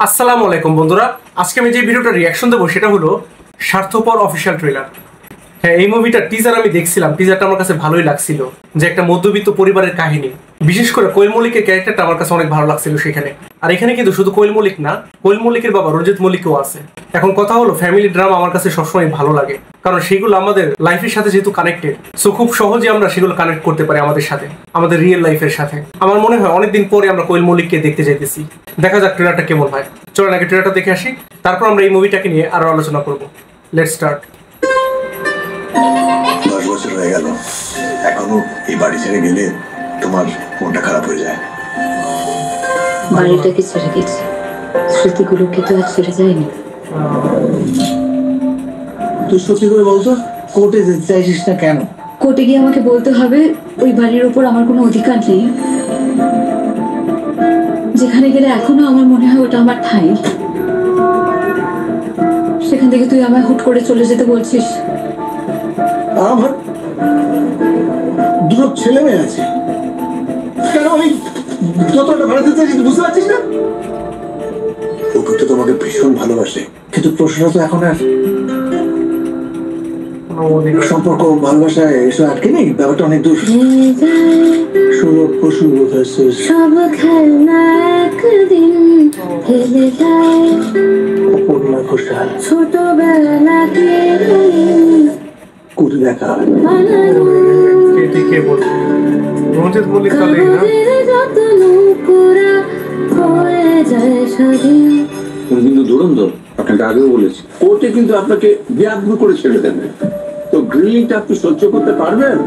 আসসালামু আলাইকুম বন্ধুরা, আজকে আমি যে ভিডিওটা রিয়াকশন দেবো সেটা হলো স্বার্থপর অফিসিয়াল ট্রেলার। হ্যাঁ, এই মুভিটার টিজার আমি দেখছিলাম, টিজারটা আমার কাছে ভালোই লাগছিল, যে একটা মধ্যবিত্ত পরিবারের কাহিনী। বিশেষ করে কোয়েল মল্লিকের ক্যারেক্টারটা আমার কাছে অনেক ভালো লাগছিল সেখানে। আর এখানে কিন্তু শুধু কোয়েল মল্লিক না, কোয়েল মল্লিকের বাবা রঞ্জিত মল্লিকও আছে। এখন কথা হলো, ফ্যামিলি ড্রামা আমার কাছে সবসময় ভালো লাগে, কারণ সেগুলো আমাদের লাইফের সাথে যেহেতু কানেক্টেড, সো খুব সহজে আমরা সেগুলো কানেক্ট করতে পারি আমাদের সাথে, আমাদের রিয়েল লাইফের সাথে। আমার মনে হয় অনেকদিন পরে আমরা কোয়েল মল্লিককে দেখতে যাইতেছি। দেখা যাক ট্রেলারটা কেমন হয়। চলেন আগে ট্রেলারটা দেখে আসি, তারপর আমরা এই মুভিটাকে নিয়ে আরো আলোচনা করবো। Let's start. 10 বছর হয়ে গেল, এখনো এই বাড়ি ছেড়ে গেলে তোমার মনটা খারাপ হয়ে যায়। বাড়িটাকে ছেড়ে গেছি, স্মৃতিগুলোকে তো আর ছেড়ে যায়নি। তুই সত্যি করে বলতো, কোর্টে যেতে চাইছিস না কেন? কোর্টে গিয়ে আমাকে বলতে হবে ওই বাড়ির ওপর আমার কোনো অধিকার নেই, যেখানে গেলে এখনো আমার মনে হয় ওটা আমার ঠাঁই। সেখান থেকে তুই আমায় হুট করে চলে যেতে বলছিস। আমার দুটো ছেলে মেয়ে আছে, কেন আমি যতটা ভাড়া দিতে চাইছি বুঝতে পারছিস না? অপু তো তোমাকে ভীষণ ভালোবাসে, কিন্তু প্রশ্নটা তো এখন আর সম্পর্ক ভালোবাসায় এসব আটকে নেই, ব্যাপারটা অনেক দূর। সুলভ পশু সব খেলনা একদিন ফেলে যায়, অপর্ণা ঘোষাল ছোটবেলাকে কুটি দেখা কে বলবো, রঞ্জিত মল্লিক তাহলে না? তুমি কিন্তু ধুরন্ধর, আপনাকে আগেও বলেছি, কোর্টে কিন্তু আপনাকে বিয়াগ্ন করে ছেড়ে দেবে। তো গ্রিলিংটা আপনি সহ্য করতে পারবেন?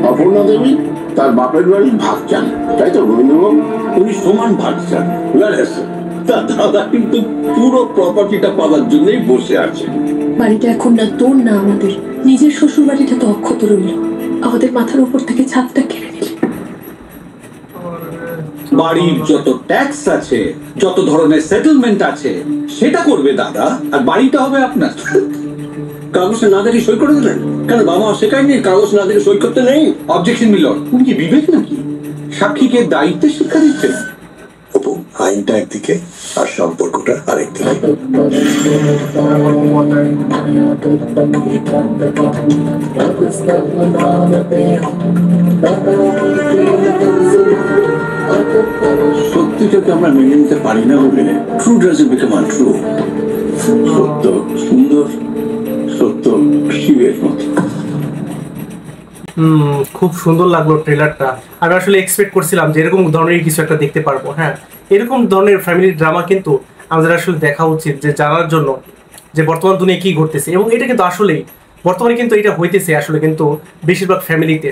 অপর্ণা দেবী তার বাপের বাড়ির ভাগ চান, তাই তো রবীন্দ্রবাবু? উনি সমান ভাগ চান। তার দাদা কিন্তু পুরো প্রপার্টিটা পাওয়ার জন্যই বসে আছে। বাড়িটা এখন না তোর না আমাদের, নিজের শ্বশুর বাড়িটা তো অক্ষত রইল, আমাদের মাথার উপর থেকে ছাদটা কেড়ে নিল। বাড়ির যত ট্যাক্স আছে, যত ধরনের সেটেলমেন্ট আছে, সেটা করবে দাদা, আর বাড়িটা হবে আপনার। কাগজে না দেখে সই করে দিলেন কেন? বাবা শেখায়নি কাগজ না দেখে সই করতে নেই? অবজেকশন মিলর, উনি কি বিবেক নাকি? সাক্ষীকে দায়িত্বে শিক্ষা দিচ্ছেন। অপু, আইনটা একদিকে আর সম্পর্কটা আরেকদিকে। সত্যিটাকে আমরা মেনে নিতে পারি না বলে ট্রু ডাজন্ট বিকাম আনট্রু। সত্য সুন্দর, সত্য শিবের মতো। খুব সুন্দর লাগলো ট্রেলারটা। আমি আসলে এক্সপেক্ট করছিলাম যে এরকম ধরনের কিছু একটা দেখতে পারবো। হ্যাঁ, এরকম ধরনের ফ্যামিলি ড্রামা কিন্তু আমাদের আসলে দেখা উচিত, যে জানার জন্য যে বর্তমান দুনিয়ায় কি ঘটতেছে। এবং এটা কিন্তু আসলেই বর্তমানে কিন্তু এটা হইতেছে আসলে, কিন্তু বেশিরভাগ ফ্যামিলিতে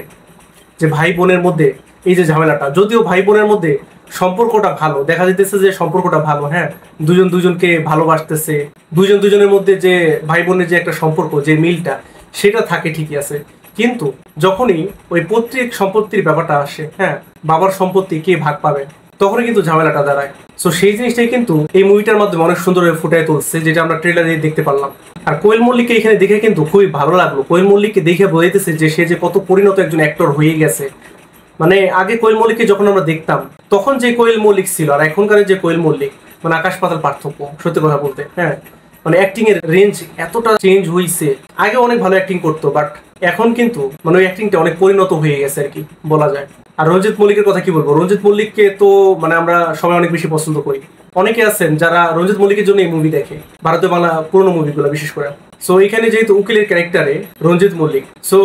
যে ভাই বোনের মধ্যে এই যে ঝামেলাটা, যদিও ভাই বোনের মধ্যে সম্পর্কটা ভালো দেখা যেতেছে, যে সম্পর্কটা ভালো, হ্যাঁ, দুজন দুজনকে ভালোবাসতেছে, দুজন দুজনের মধ্যে যে ভাই বোনের যে একটা সম্পর্ক, যে মিলটা, সেটা থাকে ঠিকই আছে। কিন্তু যখনই ওই পৈতৃক সম্পত্তির ব্যাপারটা আসে, হ্যাঁ, বাবার সম্পত্তি কে ভাগ পাবে, তখনই কিন্তু ঝামেলাটা দাঁড়ায়। সো সেই জিনিসটাই কিন্তু এই মুভিটার মাধ্যমে অনেক সুন্দরভাবে ফুটিয়ে তুলছে, যেটা আমরা ট্রেলারে দেখতে পারলাম। আর কোয়েল মল্লিককে এখানে দেখে কিন্তু খুবই ভালো লাগলো। কোয়েল মল্লিককে দেখে বোঝাইতেছে যে সে যে কত পরিণত একজন অ্যাক্টর হয়ে গেছে। মানে আগে কোয়েল মল্লিককে যখন আমরা দেখতাম, তখন যে কোয়েল মল্লিক ছিল আর এখনকার যে কোয়েল মল্লিক, মানে আকাশ পাতাল পার্থক্য, সত্যি কথা বলতে। হ্যাঁ, মানে অ্যাক্টিং এর রেঞ্জ এতটা চেঞ্জ হয়েছে। আগে অনেক ভালো অ্যাক্টিং করতো, বাট এখন কিন্তু মানে ওই অ্যাক্টিংটা অনেক পরিণত হয়ে গেছে আর কি বলা যায়। আর রঞ্জিত মল্লিকের কথা কি বলবো, রঞ্জিত মল্লিককে তো মানে আমরা সবাই অনেক বেশি পছন্দ করি। অনেকে আছেন যারা রঞ্জিত মল্লিকের জন্য এই মুভি দেখে, ভারতীয় বাংলা পুরোনো মুভিগুলো বিশেষ করে। সো এখানে যেহেতু উকিলের ক্যারেক্টারে রঞ্জিত মল্লিক, সো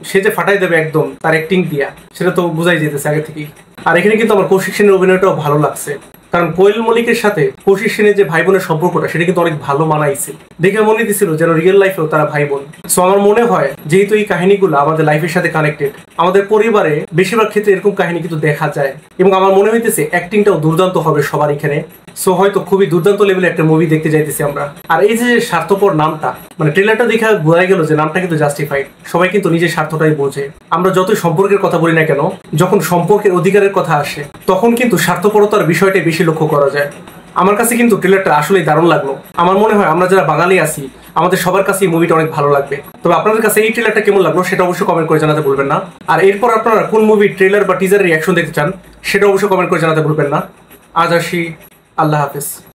সে যে ফাটাই দেবে একদম তার অ্যাক্টিং দিয়া, সেটা তো বোঝাই যেতেছে আগে থেকেই। আর এখানে কিন্তু আমার কৌশিক সেনের অভিনয়টাও ভালো লাগছে, কারণ কোয়েল মল্লিকের সাথে কৌশিক সেনের যে ভাই বোনের সম্পর্কটা, সেটা কিন্তু অনেক ভালো মানাইছে। দেখে মনে দিছিল যেন রিয়েল লাইফেও তারা ভাই বোন। সো আমার মনে হয় যেহেতু এই কাহিনীগুলো আমাদের লাইফের সাথে কানেক্টেড, আমাদের পরিবারে বেশিরভাগ ক্ষেত্রে এরকম কাহিনী কিন্তু দেখা যায়। এবং আমার মনে হইতেছে অ্যাক্টিংটাও দুর্দান্ত হবে সবার এখানে। সো হয়তো খুবই দুর্দান্ত লেভেলের একটা মুভি দেখতে যাইতেছি আমরা। আর এই যে স্বার্থপর নামটা, মানে ট্রেলারটা দেখে বোঝা গেল যে নামটা কিন্তু জাস্টিফাইড। সবাই কিন্তু নিজের স্বার্থটাই বোঝে। আমরা যতই সম্পর্কের কথা বলি না কেন, যখন সম্পর্কের অধিকারের কথা আসে, তখন কিন্তু স্বার্থপরতার বিষয়টাই বেশি লক্ষ্য করা যায়। আমার কাছে কিন্তু ট্রেলারটা আসলেই দারুণ লাগলো। আমার মনে হয় আমরা যারা বাঙালি আছি, আমাদের সবার কাছে এই মুভিটা অনেক ভালো লাগবে। তবে আপনাদের কাছে এই ট্রেলারটা কেমন লাগলো সেটা অবশ্যই কমেন্ট করে জানাতে ভুলবেন না। আর এরপর আপনারা কোন মুভি ট্রেলার বা টিজারের রিঅ্যাকশন দেখতে চান সেটা অবশ্যই কমেন্ট করে জানাতে ভুলবেন না। আজ আসি, আল্লাহ হাফেজ।